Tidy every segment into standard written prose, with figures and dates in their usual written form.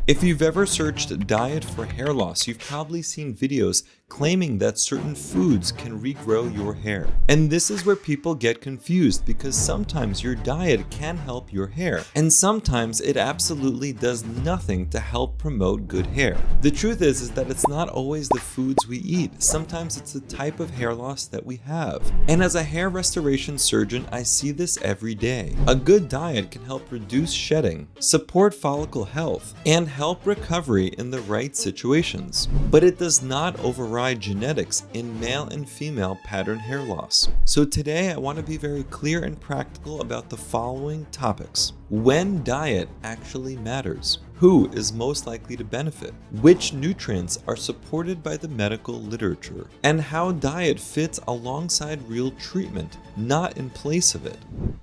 If you've ever searched diet for hair loss, you've probably seen videos claiming that certain foods can regrow your hair. And this is where people get confused because sometimes your diet can help your hair, and sometimes it absolutely does nothing to help promote good hair. The truth is that it's not always the foods we eat. Sometimes it's the type of hair loss that we have. And as a hair restoration surgeon, I see this every day. A good diet can help reduce shedding, support follicle health, and help recovery in the right situations. But it does not override genetics in male and female pattern hair loss. So today I want to be very clear and practical about the following topics. When diet actually matters. Who is most likely to benefit? Which nutrients are supported by the medical literature? And how diet fits alongside real treatment, not in place of it.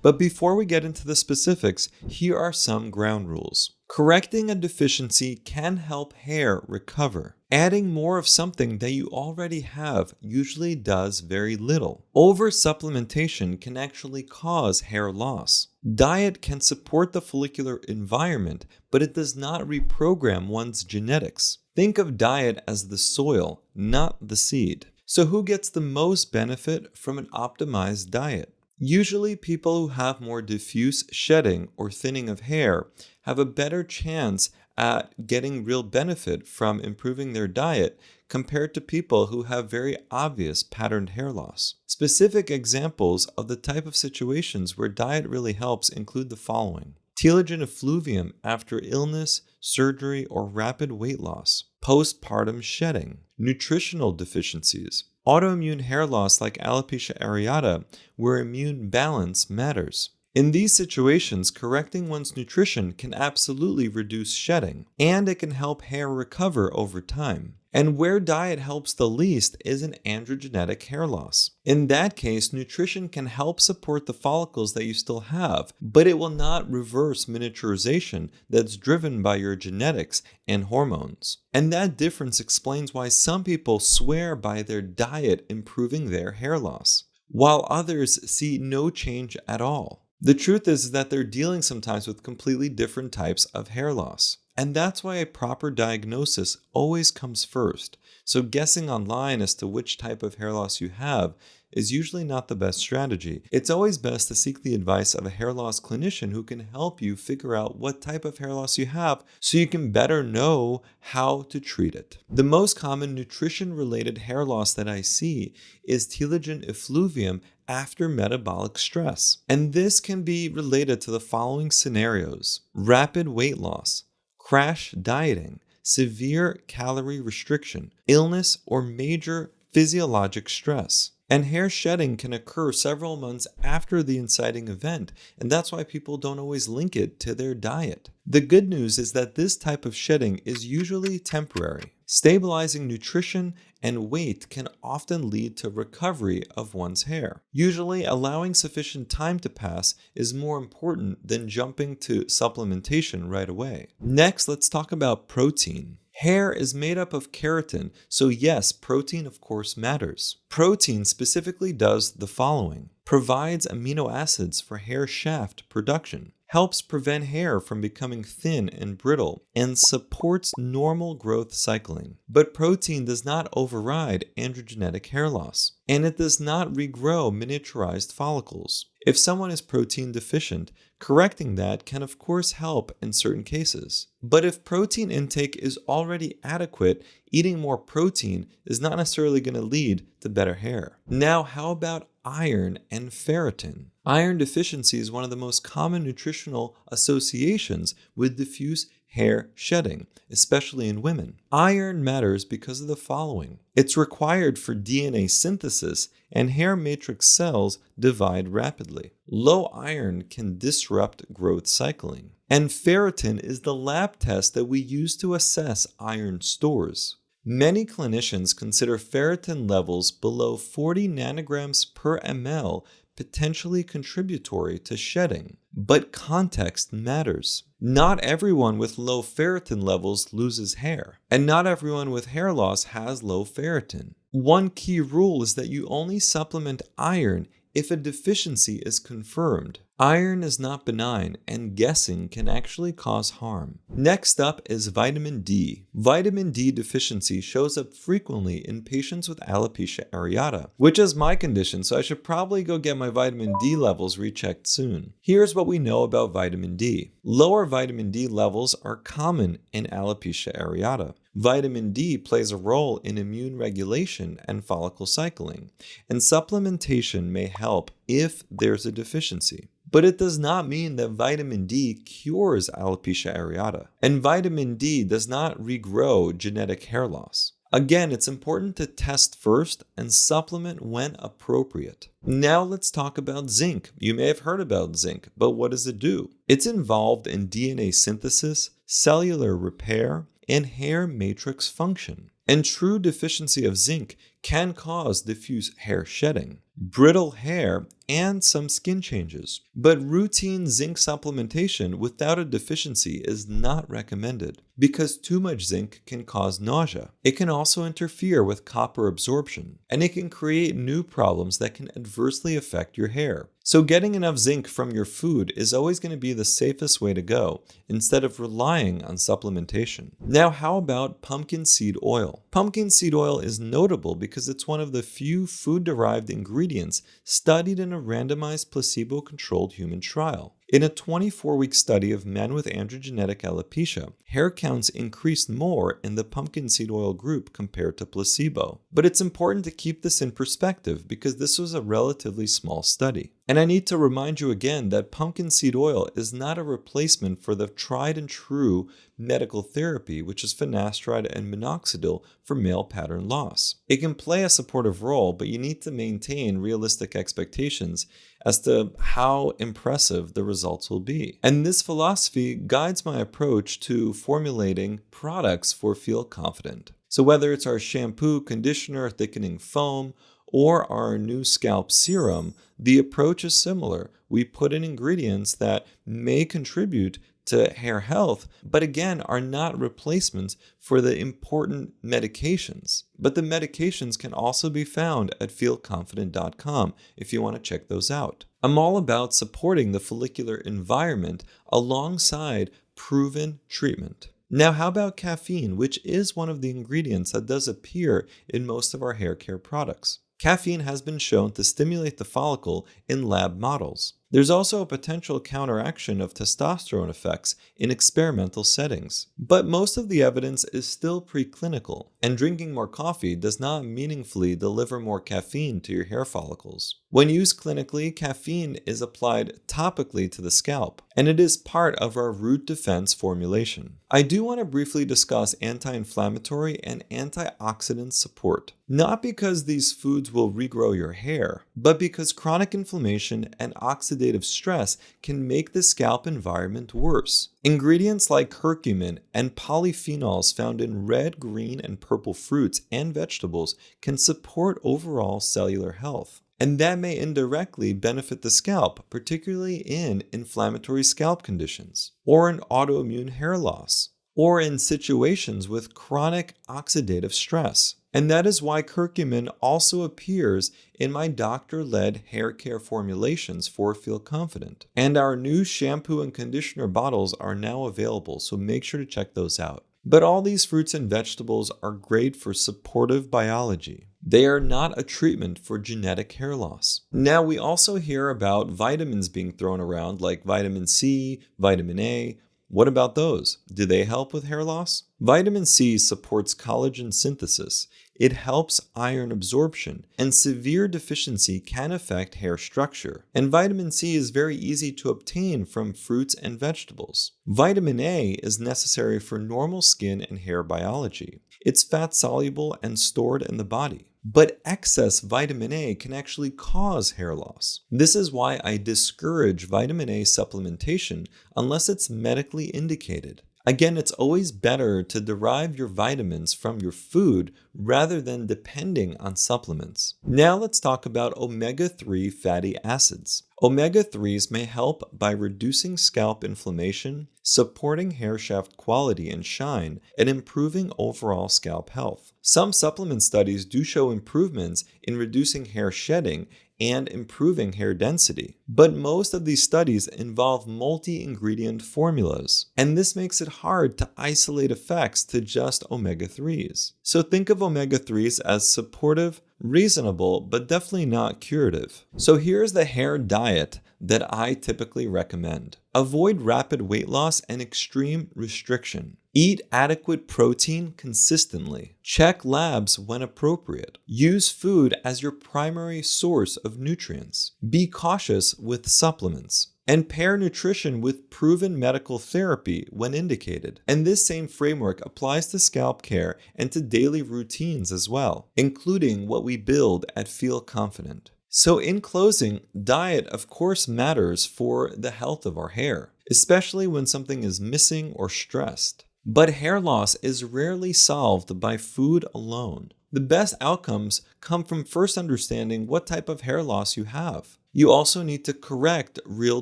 But before we get into the specifics, here are some ground rules. Correcting a deficiency can help hair recover. Adding more of something that you already have usually does very little. Over-supplementation can actually cause hair loss. Diet can support the follicular environment, but it does not reprogram one's genetics. Think of diet as the soil, not the seed. So who gets the most benefit from an optimized diet? Usually people who have more diffuse shedding or thinning of hair have a better chance at getting real benefit from improving their diet compared to people who have very obvious patterned hair loss. Specific examples of the type of situations where diet really helps include the following. Telogen effluvium after illness, surgery, or rapid weight loss. Postpartum shedding. Nutritional deficiencies. Autoimmune hair loss like alopecia areata, where immune balance matters. In these situations, correcting one's nutrition can absolutely reduce shedding, and it can help hair recover over time. And where diet helps the least is in androgenetic hair loss. In that case, nutrition can help support the follicles that you still have, but it will not reverse miniaturization that's driven by your genetics and hormones. And that difference explains why some people swear by their diet improving their hair loss, while others see no change at all. The truth is that they're dealing sometimes with completely different types of hair loss. And that's why a proper diagnosis always comes first. So guessing online as to which type of hair loss you have is usually not the best strategy. It's always best to seek the advice of a hair loss clinician who can help you figure out what type of hair loss you have so you can better know how to treat it. The most common nutrition-related hair loss that I see is telogen effluvium after metabolic stress. And this can be related to the following scenarios: rapid weight loss, crash dieting, severe calorie restriction, illness, or major physiologic stress. And hair shedding can occur several months after the inciting event, and that's why people don't always link it to their diet. The good news is that this type of shedding is usually temporary. Stabilizing nutrition and weight can often lead to recovery of one's hair. Usually, allowing sufficient time to pass is more important than jumping to supplementation right away. Next, let's talk about protein. Hair is made up of keratin, so yes, protein of course matters. Protein specifically does the following: provides amino acids for hair shaft production, helps prevent hair from becoming thin and brittle, and supports normal growth cycling. But protein does not override androgenetic hair loss, and it does not regrow miniaturized follicles. If someone is protein deficient, correcting that can of course help in certain cases. But if protein intake is already adequate, eating more protein is not necessarily going to lead to better hair. Now, how about iron and ferritin? Iron deficiency is one of the most common nutritional associations with diffuse hair shedding, especially in women. Iron matters because of the following. It's required for DNA synthesis, and hair matrix cells divide rapidly. Low iron can disrupt growth cycling. And ferritin is the lab test that we use to assess iron stores. Many clinicians consider ferritin levels below 40 nanograms per ml potentially contributory to shedding, but context matters. Not everyone with low ferritin levels loses hair, and not everyone with hair loss has low ferritin. One key rule is that you only supplement iron if a deficiency is confirmed. Iron is not benign, and guessing can actually cause harm. Next up is vitamin D. Vitamin D deficiency shows up frequently in patients with alopecia areata, which is my condition, so I should probably go get my vitamin D levels rechecked soon. Here's what we know about vitamin D. Lower vitamin D levels are common in alopecia areata. Vitamin D plays a role in immune regulation and follicle cycling, and supplementation may help if there's a deficiency. But it does not mean that vitamin D cures alopecia areata, and vitamin D does not regrow genetic hair loss. Again, it's important to test first and supplement when appropriate. Now let's talk about zinc. You may have heard about zinc, but what does it do? It's involved in DNA synthesis, cellular repair, and hair matrix function. And true deficiency of zinc can cause diffuse hair shedding, brittle hair, and some skin changes. But routine zinc supplementation without a deficiency is not recommended because too much zinc can cause nausea. It can also interfere with copper absorption, and it can create new problems that can adversely affect your hair. So getting enough zinc from your food is always going to be the safest way to go, instead of relying on supplementation. Now, how about pumpkin seed oil? Pumpkin seed oil is notable because it's one of the few food-derived ingredients studied in a randomized placebo-controlled human trial. In a 24-week study of men with androgenetic alopecia, hair counts increased more in the pumpkin seed oil group compared to placebo. But it's important to keep this in perspective because this was a relatively small study. And I need to remind you again that pumpkin seed oil is not a replacement for the tried and true medical therapy, which is finasteride and minoxidil for male pattern loss. It can play a supportive role, but you need to maintain realistic expectations as to how impressive the results will be. And this philosophy guides my approach to formulating products for Feel Confident. So whether it's our shampoo, conditioner, thickening foam, or our new scalp serum, the approach is similar. We put in ingredients that may contribute to hair health, but again, are not replacements for the important medications. But the medications can also be found at feelconfident.com if you want to check those out. I'm all about supporting the follicular environment alongside proven treatment. Now, how about caffeine, which is one of the ingredients that does appear in most of our hair care products? Caffeine has been shown to stimulate the follicle in lab models. There's also a potential counteraction of testosterone effects in experimental settings. But most of the evidence is still preclinical, and drinking more coffee does not meaningfully deliver more caffeine to your hair follicles. When used clinically, caffeine is applied topically to the scalp, and it is part of our root defense formulation. I do want to briefly discuss anti-inflammatory and antioxidant support. Not because these foods will regrow your hair, but because chronic inflammation and oxidative stress can make the scalp environment worse. Ingredients like curcumin and polyphenols found in red, green, and purple fruits and vegetables can support overall cellular health. And that may indirectly benefit the scalp, particularly in inflammatory scalp conditions, or in autoimmune hair loss, or in situations with chronic oxidative stress. And that is why curcumin also appears in my doctor-led hair care formulations for Feel Confident. And our new shampoo and conditioner bottles are now available, so make sure to check those out. But all these fruits and vegetables are great for supportive biology. They are not a treatment for genetic hair loss. Now, we also hear about vitamins being thrown around like vitamin C, vitamin A. What about those? Do they help with hair loss? Vitamin C supports collagen synthesis. It helps iron absorption, and severe deficiency can affect hair structure. And vitamin C is very easy to obtain from fruits and vegetables. Vitamin A is necessary for normal skin and hair biology. It's fat soluble and stored in the body. But excess vitamin A can actually cause hair loss. This is why I discourage vitamin A supplementation unless it's medically indicated. Again, it's always better to derive your vitamins from your food rather than depending on supplements. Now let's talk about omega-3 fatty acids. Omega-3s may help by reducing scalp inflammation, supporting hair shaft quality and shine, and improving overall scalp health. Some supplement studies do show improvements in reducing hair shedding and improving hair density. But most of these studies involve multi-ingredient formulas, and this makes it hard to isolate effects to just omega-3s. So think of omega-3s as supportive, reasonable, but definitely not curative. So here's the hair diet that I typically recommend. Avoid rapid weight loss and extreme restriction. Eat adequate protein consistently. Check labs when appropriate. Use food as your primary source of nutrients. Be cautious with supplements. And pair nutrition with proven medical therapy when indicated. And this same framework applies to scalp care and to daily routines as well, including what we build at Feel Confident. So in closing, diet of course matters for the health of our hair, especially when something is missing or stressed. But hair loss is rarely solved by food alone. The best outcomes come from first understanding what type of hair loss you have. You also need to correct real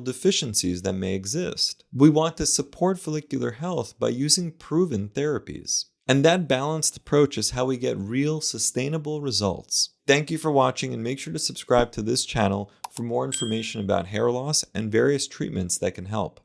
deficiencies that may exist. We want to support follicular health by using proven therapies. And that balanced approach is how we get real, sustainable results. Thank you for watching, and make sure to subscribe to this channel for more information about hair loss and various treatments that can help.